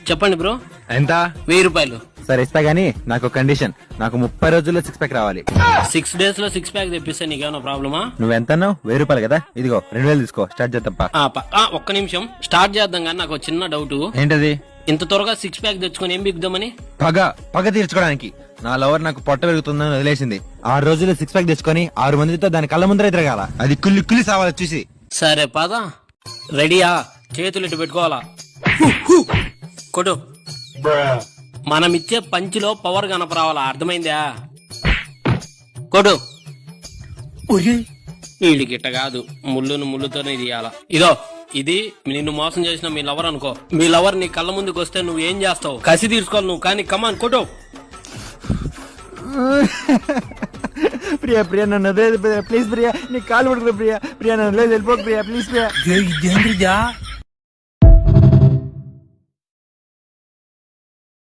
చెప్పండి బ్రో. ఎంత? 1000 రూపాయలు. సరే ఇస్తా గానీ నాకు కండిషన్, నాకు 30 రోజుల్లో 6 ప్యాక్ రావాలి. 6 days లో 6 pack తెప్పిస్తే నీకేమైనా ప్రాబ్లమా? నువ్వెంత అన్నావు? 1000 రూపాయలు కదా, ఇదిగో 2000 తీసుకో, స్టార్ట్ చేద్దాం. ఒక్క నిమిషం స్టార్ట్ చేద్దాం కానీ నాకు చిన్న డౌట్. ఏంటది? ఇంత త్వరగా 6 pack తెచ్చుకొని ఏం బిగ్దామని? పగ తీర్చుకోవడానికి. నా లవర్ నాకు పొట్ట పెరుగుతుందని వదిలేసింది. 6 రోజుల్లో 6 ప్యాక్ తెచ్చుకొని 6 మందితో దాని కళ్ళ ముందర తిరగాల. అది కుల్లి కుల్లి సావాలి చూసి. సరే పద. రెడీయా? చేతులు ఇటు పెట్టుకోవాలా? కొట్టు. మనమిచ్చే పంచిలో పవర్ కనపరావాలా, అర్థమైందా? కొట్టు. వీడి గిట్ట కాదు, ముళ్ళును ముళ్ళుతోనే తీయాలా. ఇదో ఇది నిన్ను మోసం చేసిన మీ లవర్ అనుకో. మీ లవర్ నీ కళ్ళ ముందుకు వస్తే నువ్వు ఏం చేస్తావు? కసి తీర్చుకోవాలి నువ్వు. కానీ కమాన్ కొట్టు. ప్రియా ప్రియా నన్ను వదిలేదు ప్రియా, ప్లీజ్ ప్రియా, నీ కాలు పడుతుంది ప్రియా. ప్రియా నన్ను లేదు, వెళ్ళిపోకు ప్రియా, ప్లీజ్ ప్రియా.